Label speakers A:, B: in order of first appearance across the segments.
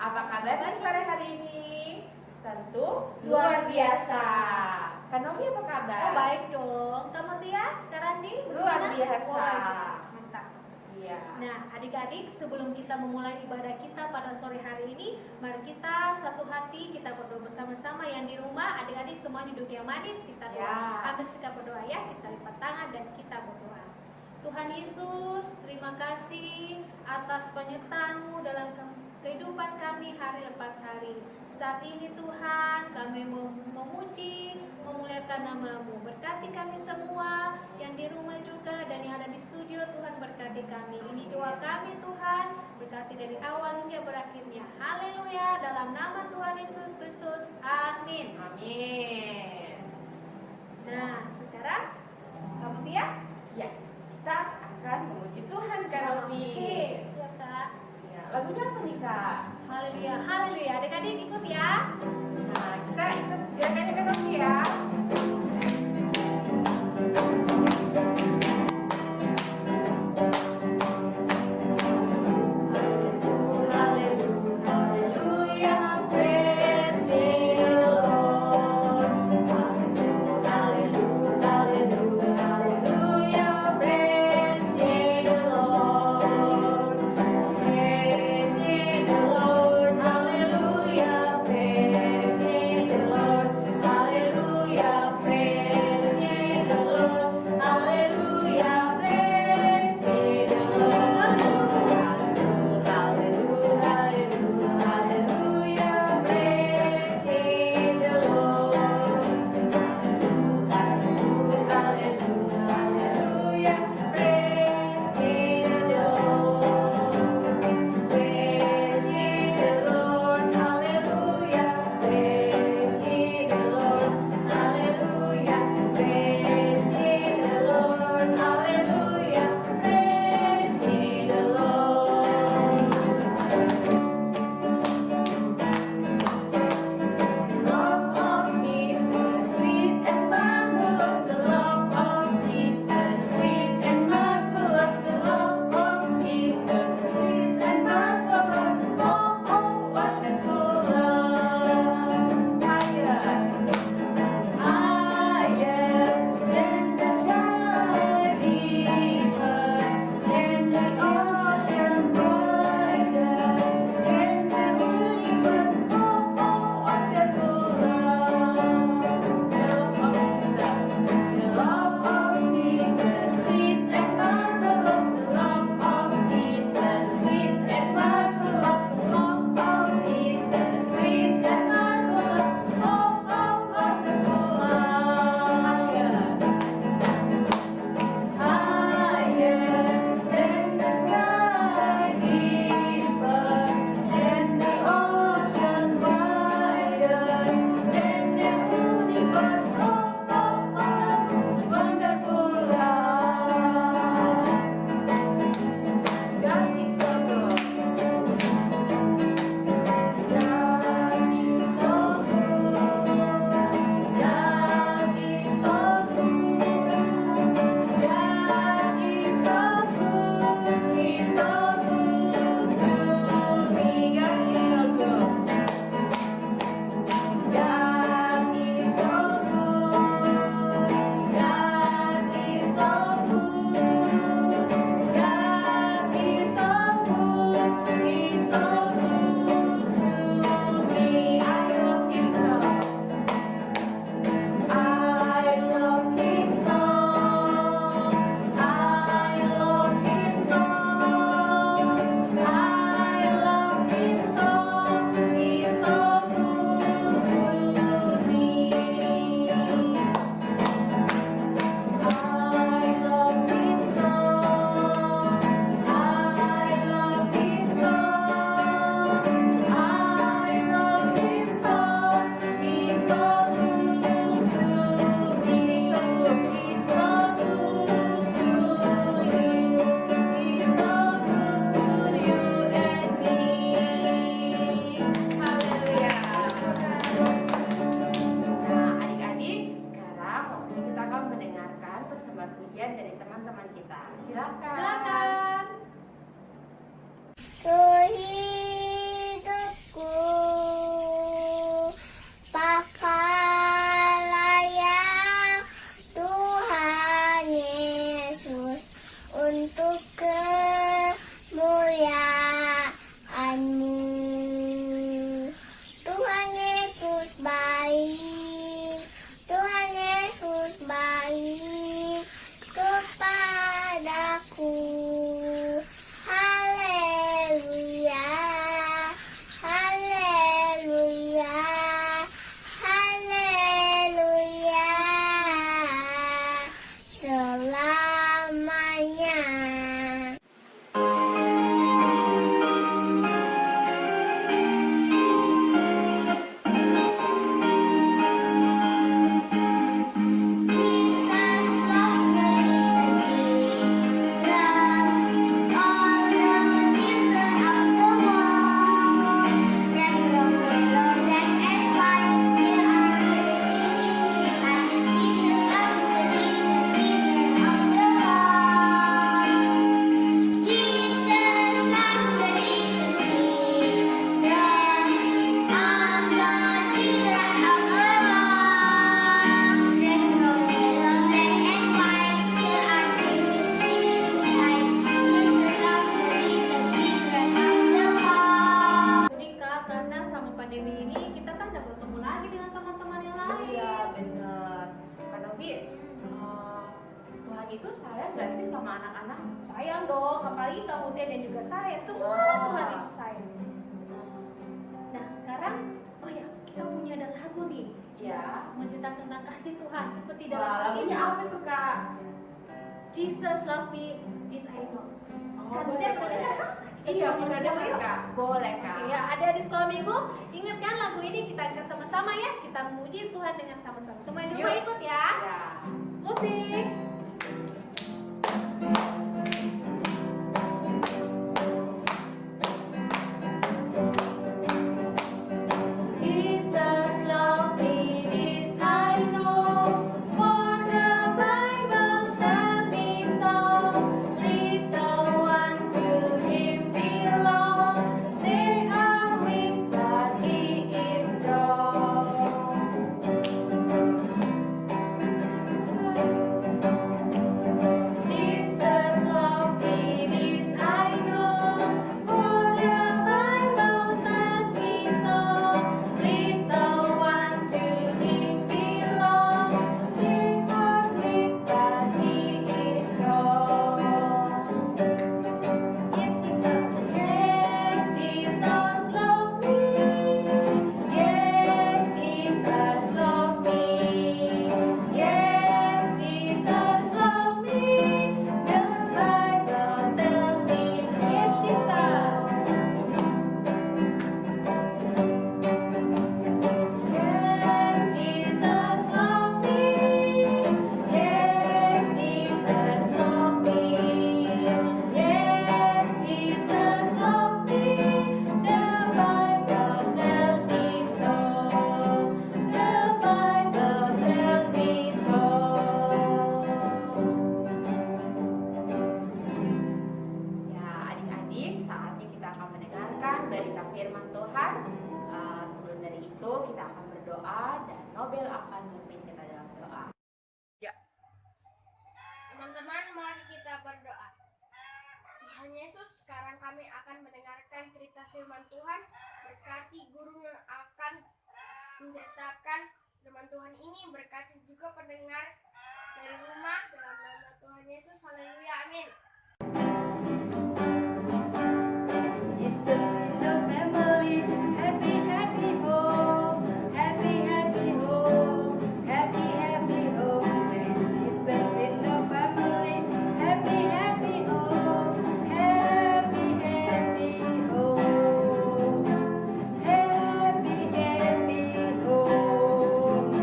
A: Apa kabar sore hari ini? Tentu luar biasa. Kak Novi apa kabar?
B: Oh baik dong. Kamu Tia, Kak Randi?
A: Luar biasa.
B: Mantap.
A: Iya.
B: Nah adik-adik, sebelum kita memulai ibadah kita pada sore hari ini, mari kita satu hati, kita berdoa bersama-sama. Yang di rumah, adik-adik semua duduk yang manis, kita doa.
A: Ya.
B: Ambil sikap berdoa ya, kita lipat tangan dan kita berdoa. Tuhan Yesus, terima kasih atas penyertaan-Mu dalam kehidupan kami hari lepas hari. Saat ini Tuhan, kami memuji, memuliakan nama-Mu. Berkati kami semua, yang di rumah juga dan yang ada di studio. Tuhan berkati kami. Ini doa kami Tuhan, berkati dari awal hingga berakhirnya. Haleluya, dalam nama Tuhan Yesus Kristus. Amin.
A: Amin.
B: Nah, sekarang kamu Tia?
A: Ya, kita akan memuji Tuhan Kak Novi.
B: Oke, siap Kak.
A: Ya, lagunya apa nih Kak?
B: Haleluya, haleluya. Adik-adik ikut ya.
A: Nah, kita ikut gerakannya Kak Novi ya.
C: Ku hidupku
A: itu sayang gak sih sama anak-anak?
B: Sayang dong, apalagi kamu Tia dan juga saya. Semua Tuhan Yesus sayang. Nah sekarang, oh ya, kita punya ada lagu nih.
A: Ya.
B: Menceritakan tentang kasih Tuhan seperti
A: Wah,
B: dalam
A: lagunya
B: Alkitab.
A: apa tuh Kak?
B: Jesus love me, this I know. Kan
A: boleh,
B: Tia pernah
A: boleh.
B: dengar kan? Kita
A: Iya,
B: coba
A: pernah
B: nyanyi sama
A: dengar
B: yuk.
A: Kak. Boleh Kak.
B: Oke, ya, ada di sekolah minggu. Ingat kan lagu ini kita akan sama-sama ya. Kita memuji Tuhan dengan sama-sama. Semua yang di rumah
A: Yuk.
B: ikut ya.
A: Ya.
B: Musik. Jesus love me, this I know, for the Bible tells me so. Little one to Him belong, they are weak but He is strong. Jesus love me, this I know, for the Bible tells me so. Little one to Him belong, they are weak but He is strong. Yes, Jesus love me. Yes, Jesus love me. Yes, Jesus love me. The Bible tells me so. Yes, Jesus. Yes, Jesus love me. Yes, Jesus love me. Yes, Jesus love me. The Bible tells me so. The Bible tells me so.
A: Ya, adik-adik, saatnya kita akan mendengarkan berita firman Tuhan. Sebelum dari itu, kita akan berdoa dan Nobel akan memimpin kita dalam doa.
C: Teman-teman, mari kita berdoa. Tuhan Yesus, sekarang kami akan mendengarkan cerita firman Tuhan. Berkati guru yang akan menceritakan firman Tuhan ini. Berkati juga pendengar dari rumah. Dalam nama Tuhan Yesus, haleluya, amin.
D: Jesus in the family, happy, happy home, happy, happy home, happy, happy home. Jesus in the family, happy, happy home, happy, happy home, happy, happy home,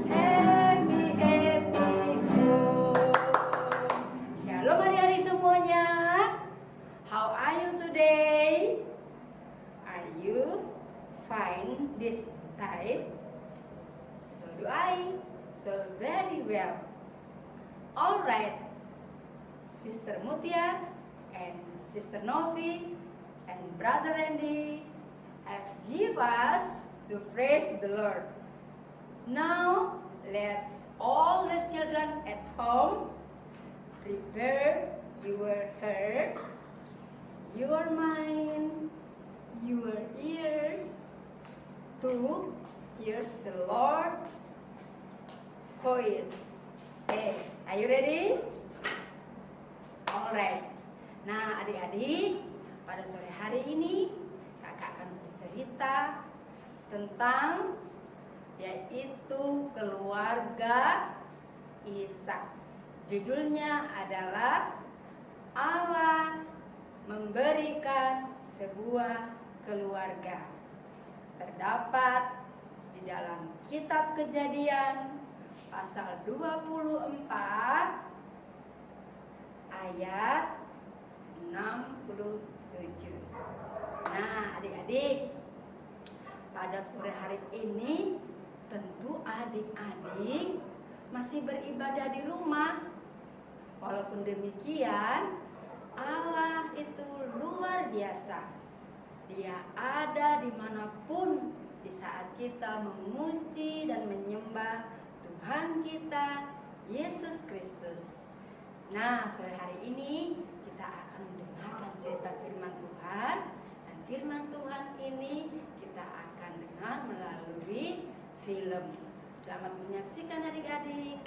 D: happy, happy home. Shalom adik-adik semuanya. How are you today? Are you fine this time? So do I. So very well. All right. Sister Mutia and Sister Novi and Brother Randy have give us to praise the Lord. Now let's all the children at home prepare your heart, your mind, your ears to hear the Lord voice. Okay, are you ready? Alright. Nah, adik-adik, pada sore hari ini kakak akan bercerita tentang yaitu keluarga Ishak. Judulnya adalah Allah memberikan sebuah keluarga. Terdapat di dalam kitab Kejadian pasal 24 ayat 67. Nah, adik-adik, pada sore hari ini tentu adik-adik masih beribadah di rumah. Walaupun demikian, Allah itu luar biasa. Dia ada dimanapun di saat kita memuji dan menyembah Tuhan kita, Yesus Kristus. Nah, sore hari ini kita akan mendengarkan cerita firman Tuhan. Dan firman Tuhan ini kita akan dengar melalui film. Selamat menyaksikan adik-adik.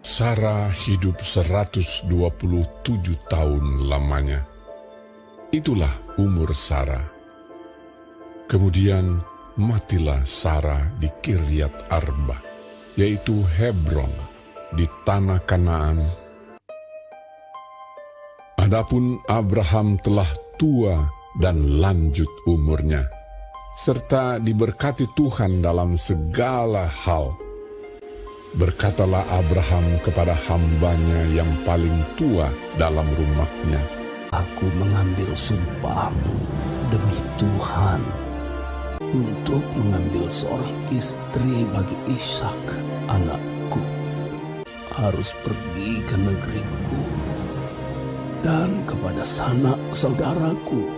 E: Sara hidup 127 tahun lamanya. Itulah umur Sara. Kemudian matilah Sara di Kiryat Arba, yaitu Hebron, di tanah Kanaan. Adapun Abraham telah tua dan lanjut umurnya, serta diberkati Tuhan dalam segala hal. Berkatalah Abraham kepada hambanya yang paling tua dalam rumahnya,
F: Aku mengambil sumpahmu demi Tuhan untuk mengambil seorang istri bagi Ishak anakku. Harus pergi ke negeriku dan kepada sanak saudaraku,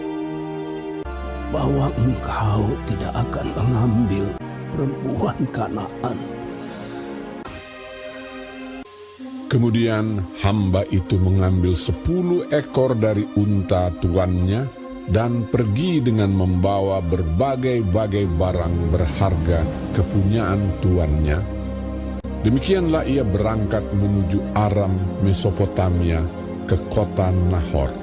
F: bahwa engkau tidak akan mengambil perempuan Kanaan.
E: Kemudian hamba itu mengambil 10 ekor dari unta tuannya dan pergi dengan membawa berbagai-bagai barang berharga kepunyaan tuannya. Demikianlah ia berangkat menuju Aram, Mesopotamia, ke kota Nahor.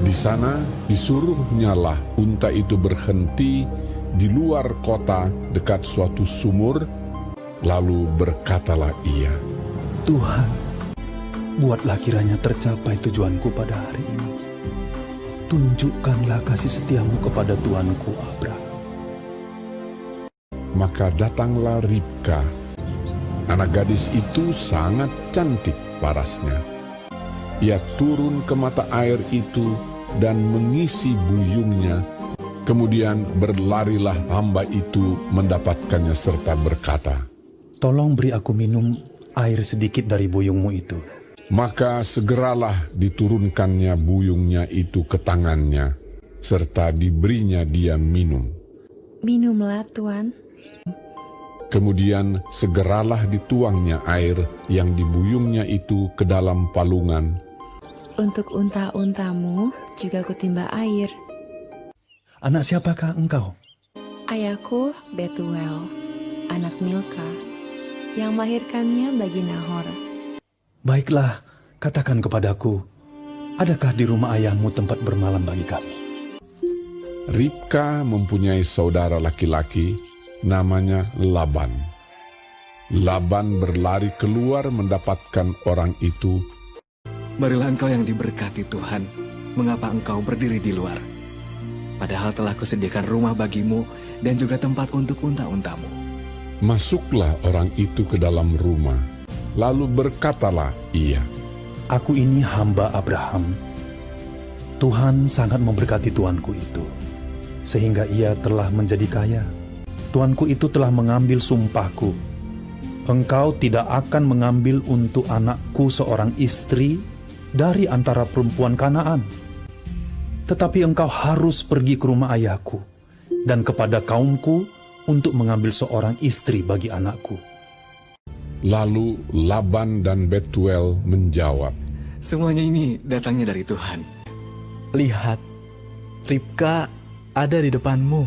E: Di sana disuruhnyalah unta itu berhenti di luar kota dekat suatu sumur, lalu berkatalah ia,
G: Tuhan, buatlah kiranya tercapai tujuanku pada hari ini. Tunjukkanlah kasih setiamu kepada Tuanku Abraham.
E: Maka datanglah Ribka. Anak gadis itu sangat cantik parasnya. Ia turun ke mata air itu dan mengisi buyungnya. Kemudian berlarilah hamba itu mendapatkannya serta berkata,
G: Tolong beri aku minum air sedikit dari buyungmu itu.
E: Maka segeralah diturunkannya buyungnya itu ke tangannya, serta diberinya dia minum.
H: Minumlah, Tuan.
E: Kemudian segeralah dituangnya air yang di buyungnya itu ke dalam palungan.
H: Untuk unta-untamu juga kutimba air.
G: Anak siapakah engkau?
H: Ayahku Betuel, anak Milka, yang melahirkannya bagi Nahor.
G: Baiklah, katakan kepadaku, adakah di rumah ayahmu tempat bermalam bagi kami?
E: Ribka mempunyai saudara laki-laki, namanya Laban. Laban berlari keluar mendapatkan orang itu.
I: Marilah engkau yang diberkati Tuhan, mengapa engkau berdiri di luar? Padahal telah kusediakan rumah bagimu dan juga tempat untuk unta-untamu.
E: Masuklah orang itu ke dalam rumah, lalu berkatalah ia,
G: Aku ini hamba Abraham. Tuhan sangat memberkati tuanku itu, sehingga ia telah menjadi kaya. Tuanku itu telah mengambil sumpahku. Engkau tidak akan mengambil untuk anakku seorang istri dari antara perempuan Kanaan. Tetapi engkau harus pergi ke rumah ayahku dan kepada kaumku untuk mengambil seorang istri bagi anakku.
E: Lalu Laban dan Betuel menjawab,
I: Semuanya ini datangnya dari Tuhan.
J: Lihat, Ribka ada di depanmu.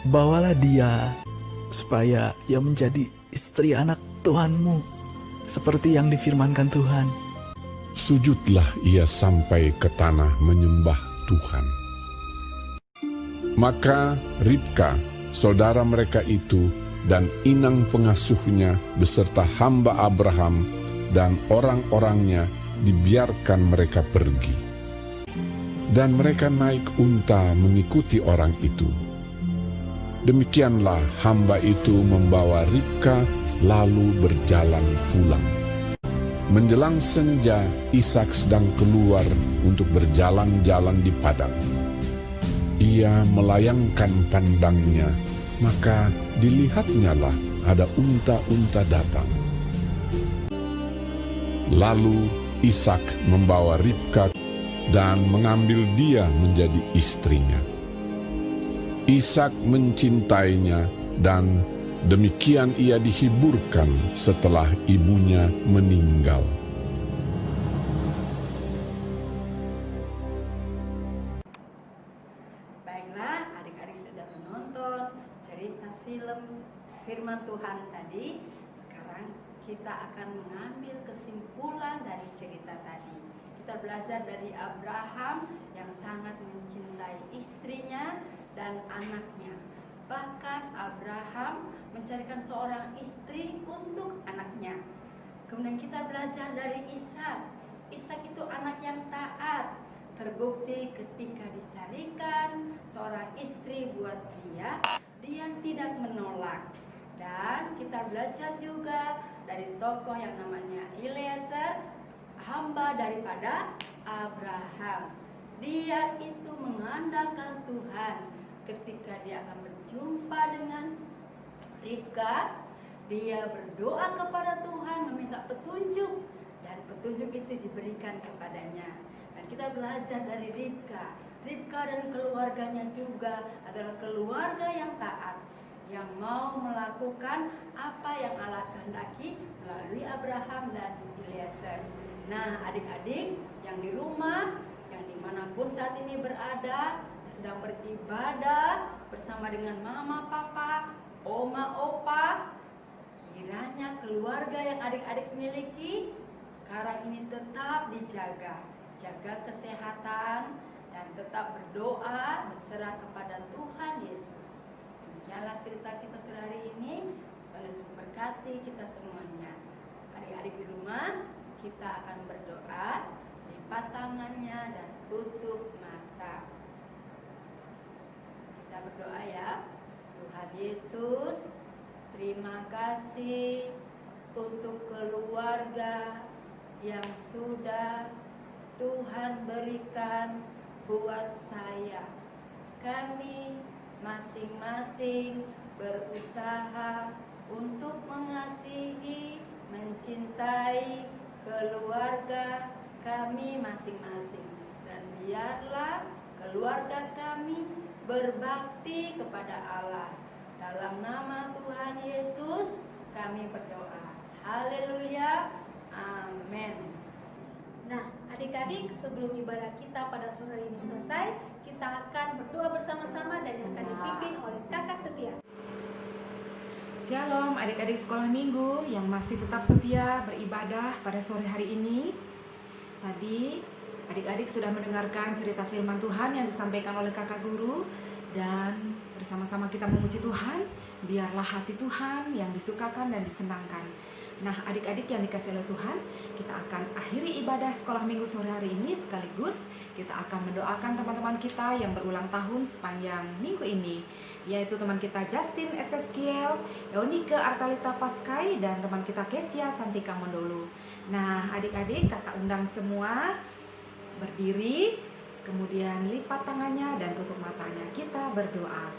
J: Bawalah dia, supaya ia menjadi istri anak Tuhanmu, seperti yang difirmankan Tuhan.
E: Sujudlah ia sampai ke tanah menyembah Tuhan. Maka Ribka, saudara mereka itu, dan inang pengasuhnya beserta hamba Abraham dan orang-orangnya dibiarkan mereka pergi. Dan mereka naik unta mengikuti orang itu. Demikianlah hamba itu membawa Ribka lalu berjalan pulang. Menjelang senja, Ishak sedang keluar untuk berjalan-jalan di padang. Ia melayangkan pandangnya, maka dilihatnyalah ada unta-unta datang. Lalu Ishak membawa Ribka dan mengambil dia menjadi istrinya. Ishak mencintainya dan demikian ia dihiburkan setelah ibunya meninggal.
D: Baiklah, adik-adik sudah menonton cerita film Firman Tuhan tadi. Sekarang kita akan mengambil kesimpulan dari cerita tadi. Kita belajar dari Abraham yang sangat mencintai istrinya dan anaknya. Bahkan Abraham mencarikan seorang istri untuk anaknya. Kemudian kita belajar dari Ishak. Ishak itu anak yang taat. Terbukti ketika dicarikan seorang istri buat dia tidak menolak. Dan kita belajar juga dari tokoh yang namanya Eliezer, hamba daripada Abraham. Dia itu mengandalkan Tuhan. Ketika dia akan berjumpa dengan Ribka, dia berdoa kepada Tuhan meminta petunjuk, dan petunjuk itu diberikan kepadanya. Dan kita belajar dari Ribka. Ribka dan keluarganya juga adalah keluarga yang taat, yang mau melakukan apa yang Allah kehendaki melalui Abraham dan Eliezer. Nah, adik-adik yang di rumah, yang dimanapun saat ini berada, sedang beribadah bersama dengan mama, papa, oma, opa, kiranya keluarga yang adik-adik miliki sekarang ini tetap dijaga, jaga kesehatan, dan tetap berdoa berserah kepada Tuhan Yesus. Demikianlah cerita kita sore hari ini. Tuhan Yesus memberkati kita semuanya. Adik-adik di rumah, kita akan berdoa, lipat tangannya dan tutup mata. Kita berdoa ya. Tuhan Yesus, terima kasih untuk keluarga yang sudah Tuhan berikan buat saya. Kami masing-masing berusaha untuk mengasihi, mencintai keluarga kami masing-masing. Dan biarlah keluarga kami berbakti kepada Allah. Dalam nama Tuhan Yesus kami berdoa. Haleluya. Amin.
B: Nah, adik-adik, sebelum ibadah kita pada sore hari ini selesai, kita akan berdoa bersama-sama dan akan dipimpin oleh kakak setia.
K: Shalom adik-adik sekolah minggu yang masih tetap setia beribadah pada sore hari ini. Tadi adik-adik sudah mendengarkan cerita firman Tuhan yang disampaikan oleh kakak guru, dan bersama-sama kita memuji Tuhan. Biarlah hati Tuhan yang disukakan dan disenangkan. Nah, adik-adik yang dikasihi oleh Tuhan, kita akan akhiri ibadah sekolah minggu sore hari ini, sekaligus kita akan mendoakan teman-teman kita yang berulang tahun sepanjang minggu ini, yaitu teman kita Justin Ezekiel, Eunike Artalita Paskai, dan teman kita Kesia Cantika Mondolu. Nah, adik-adik, kakak undang semua berdiri, kemudian lipat tangannya dan tutup matanya. Kita berdoa.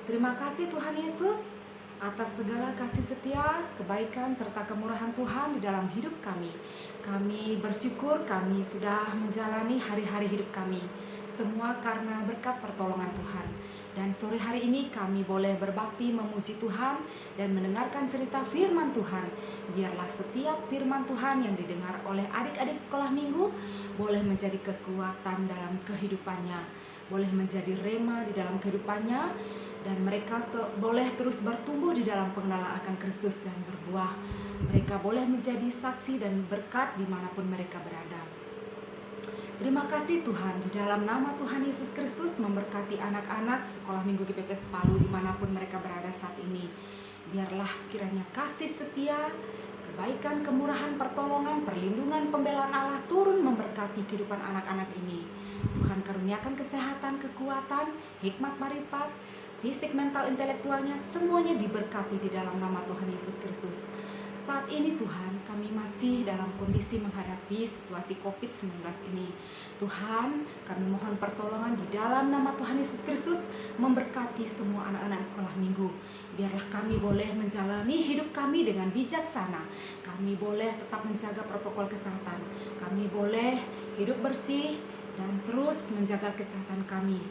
K: Terima kasih Tuhan Yesus atas segala kasih setia, kebaikan, serta kemurahan Tuhan di dalam hidup kami. Kami bersyukur kami sudah menjalani hari-hari hidup kami, semua karena berkat pertolongan Tuhan. Dan sore hari ini kami boleh berbakti memuji Tuhan dan mendengarkan cerita firman Tuhan. Biarlah setiap firman Tuhan yang didengar oleh adik-adik sekolah minggu boleh menjadi kekuatan dalam kehidupannya, boleh menjadi rema di dalam kehidupannya, dan mereka boleh terus bertumbuh di dalam pengenalan akan Kristus dan berbuah. Mereka boleh menjadi saksi dan berkat dimanapun mereka berada. Terima kasih Tuhan, di dalam nama Tuhan Yesus Kristus memberkati anak-anak sekolah minggu GPP Sepalu dimanapun mereka berada saat ini. Biarlah kiranya kasih setia, kebaikan, kemurahan, pertolongan, perlindungan, pembelaan Allah turun memberkati kehidupan anak-anak ini. Tuhan karuniakan kesehatan, kekuatan, hikmat, marifat, fisik, mental, intelektualnya, semuanya diberkati di dalam nama Tuhan Yesus Kristus. Saat ini Tuhan, kami masih dalam kondisi menghadapi situasi COVID-19 ini. Tuhan, kami mohon pertolongan di dalam nama Tuhan Yesus Kristus memberkati semua anak-anak sekolah minggu. Biarlah kami boleh menjalani hidup kami dengan bijaksana. Kami boleh tetap menjaga protokol kesehatan. Kami boleh hidup bersih dan terus menjaga kesehatan kami.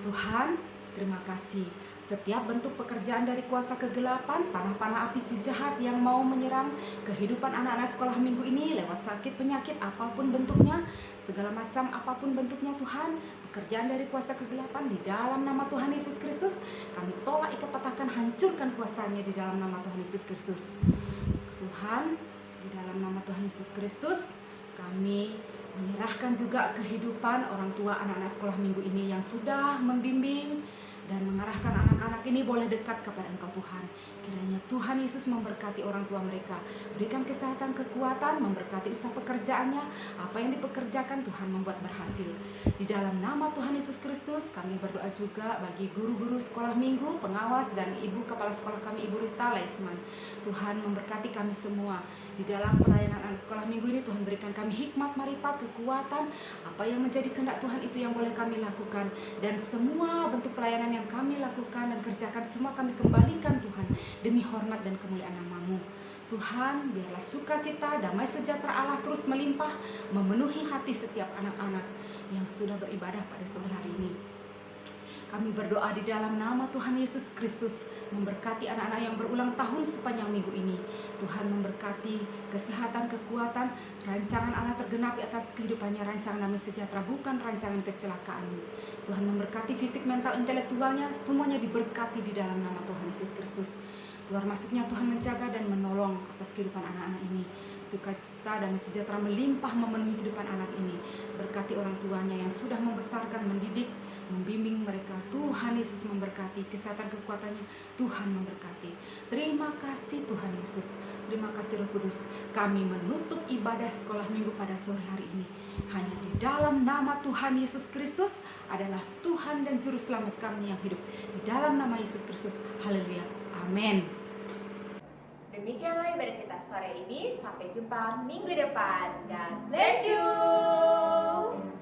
K: Tuhan, terima kasih. Setiap bentuk pekerjaan dari kuasa kegelapan, panah-panah api si jahat yang mau menyerang kehidupan anak-anak sekolah minggu ini lewat sakit, penyakit, apapun bentuknya, segala macam apapun bentuknya Tuhan, pekerjaan dari kuasa kegelapan di dalam nama Tuhan Yesus Kristus, kami tolak, ikat, patahkan, hancurkan kuasanya di dalam nama Tuhan Yesus Kristus. Tuhan, di dalam nama Tuhan Yesus Kristus, kami menyerahkan juga kehidupan orang tua anak-anak sekolah minggu ini yang sudah membimbing dan mengarahkan anak-anak ini boleh dekat kepada Engkau Tuhan. Kiranya Tuhan Yesus memberkati orang tua mereka, berikan kesehatan, kekuatan, memberkati usaha pekerjaannya, apa yang dipekerjakan Tuhan membuat berhasil. Di dalam nama Tuhan Yesus Kristus, kami berdoa juga bagi guru-guru sekolah minggu, pengawas, dan ibu kepala sekolah kami, Ibu Rita Laisman. Tuhan memberkati kami semua. Di dalam pelayanan anak sekolah minggu ini, Tuhan berikan kami hikmat, marifat, kekuatan, apa yang menjadi kehendak Tuhan itu yang boleh kami lakukan. Dan semua bentuk pelayanan yang kami lakukan dan kerjakan, semua kami kembalikan Tuhan, demi hormat dan kemuliaan nama-Mu. Tuhan, biarlah sukacita, damai sejahtera Allah terus melimpah, memenuhi hati setiap anak-anak yang sudah beribadah pada sore hari ini. Kami berdoa di dalam nama Tuhan Yesus Kristus, memberkati anak-anak yang berulang tahun sepanjang minggu ini. Tuhan memberkati kesehatan, kekuatan, rancangan Allah tergenapi atas kehidupannya, rancangan damai sejahtera, bukan rancangan kecelakaan. Tuhan memberkati fisik, mental, intelektualnya, semuanya diberkati di dalam nama Tuhan Yesus Kristus. Keluar masuknya Tuhan menjaga dan menolong atas kehidupan anak-anak ini. Sukacita dan sejahtera melimpah memenuhi kehidupan anak ini. Berkati orang tuanya yang sudah membesarkan, mendidik, membimbing mereka. Tuhan Yesus memberkati, kesehatan kekuatannya Tuhan memberkati. Terima kasih Tuhan Yesus. Terima kasih Roh Kudus. Kami menutup ibadah sekolah minggu pada sore hari ini hanya di dalam nama Tuhan Yesus Kristus adalah Tuhan dan Juru Selamat kami yang hidup. Di dalam nama Yesus Kristus. Haleluya. Amin.
A: Demikianlah ibadah kita sore ini. Sampai jumpa minggu depan. God bless you.